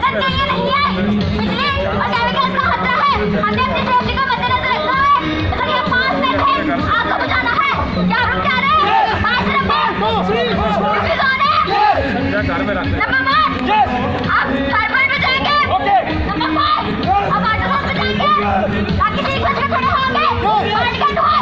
मदद के लिए नहीं है। बिजली और केमिकल्स का खतरा है। हमने अपनी सेफ्टी को मद्देनजर रखा है, इसलिए 5 मिनट है, आग को बुझाना है। क्या रुक जा रहे हैं? 5 मिनट है। नंबर 1 आप फायर में जाएंगे। नंबर 5 आप वाटर हाउस में जाएंगे। ताकि 3 बजे खड़े होंगे। पानी का धुआं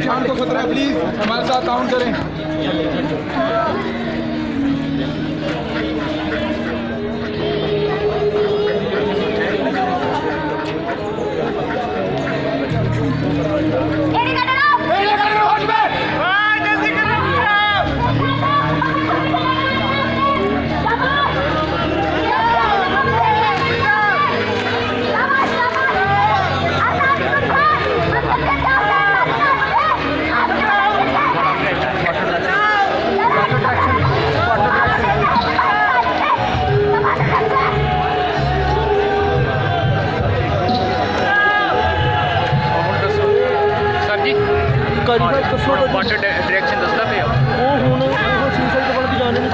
शाम को खतरा है, प्लीज हमारे साथ काउंट करें। वाटर डायरेक्शन दसदा पे वो हुण वो सुसाइड के बाद जाने नहीं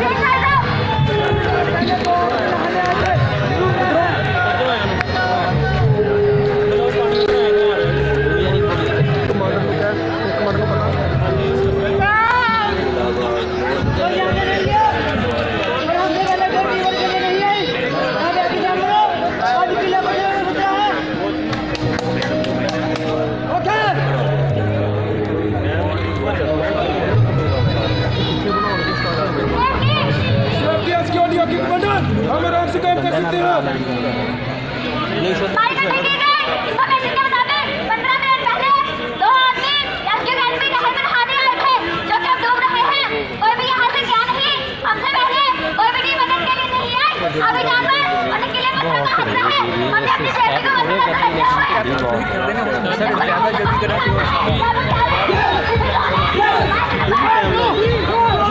हम आराम से काम कर सकते हैं। हमें इसके मुताबिक 15 मिनट पहले 2 आदमी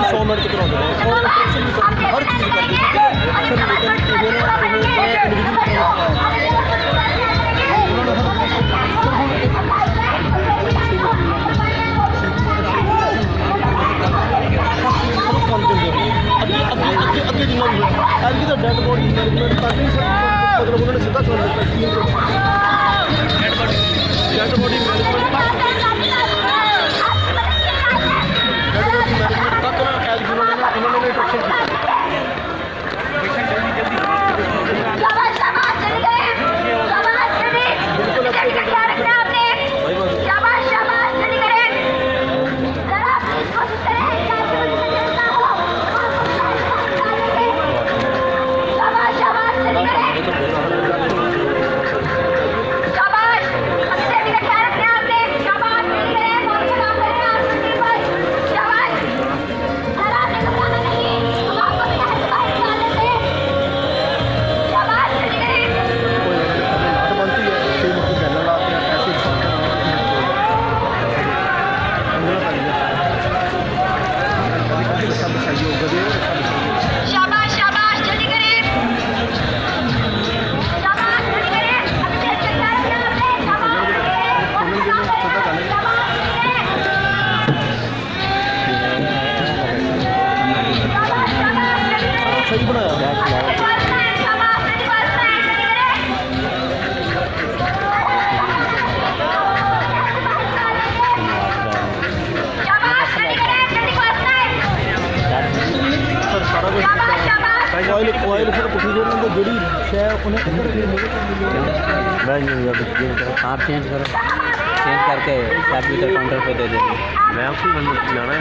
100 मिनट तक कराते हैं, 100 मिनट हर चीज़ करते हैं। अगे जिन्ना भी है अगे तो डेड बॉडी मैनेजमेंट तक नहीं मतलब उन्होंने सीधा कर दिया डेड बॉडी मैनेजमेंट तक एज उन्होंने इंस्ट्रक्शन किया। शाबाश शाबाश चली गए शाबाश चली क्या रखना आपने शाबाश शाबाश चली गए जरा कोशिश करें शाबाश शाबाश चली गए शाबाश अच्छे भी क्या रखना आपने शाबाश चली गए बहुत अच्छा काम करें आप भाई शाबाश जरा से घबराना नहीं हम आपको बिना से बाहर निकाल देते हैं शाबाश चली गए बनती है छः मुझे पहले लाते हैं ऐसे सब चाहिए गधे शाबाश शाबाश जल्दी करें शाबाश जल्दी करें अच्छे अच्छे कार्य करते हैं शाबाश सही बनाया सारा कुछ ऑयल ऑयल फिर प्रोसीजर में जो शे उन्हें आप चेंज करो, चेंज करके कैपिटल काउंटर पे दे देंगे। मैं आपको जाना है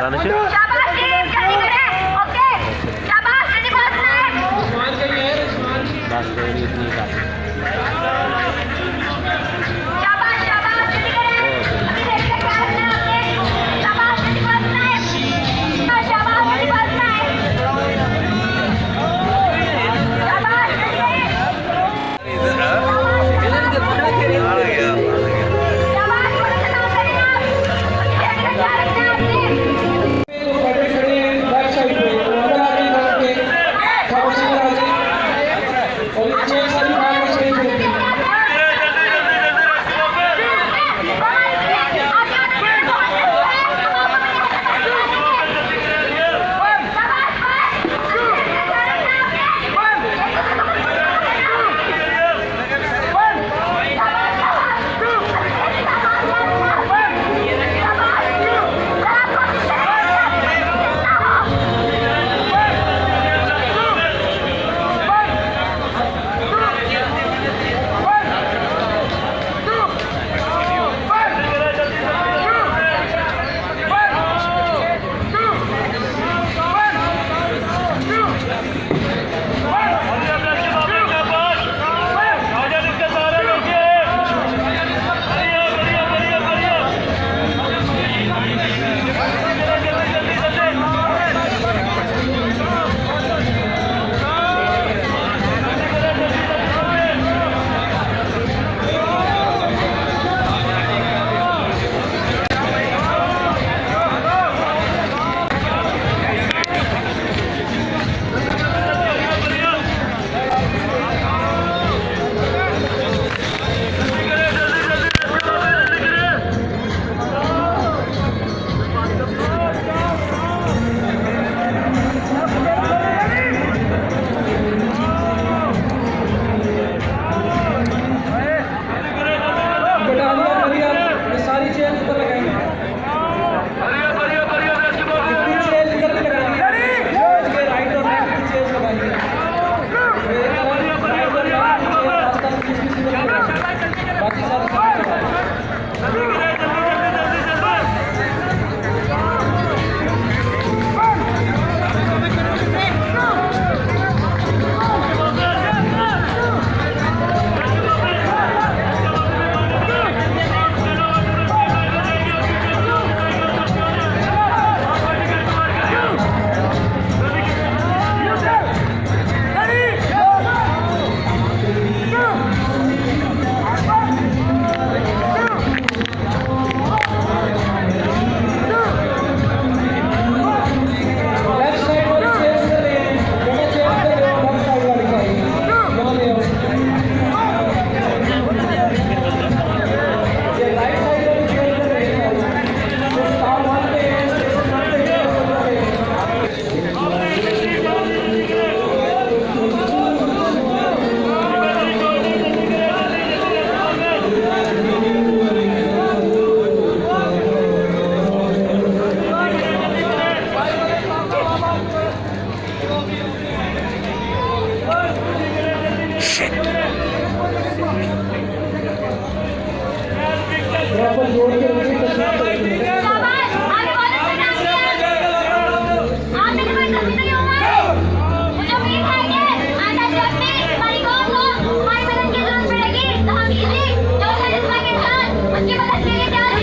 दानिश बस इतनी बात शाबाश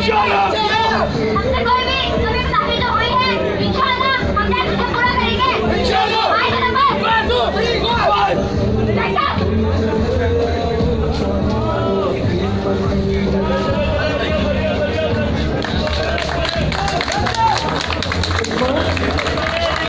शाबाश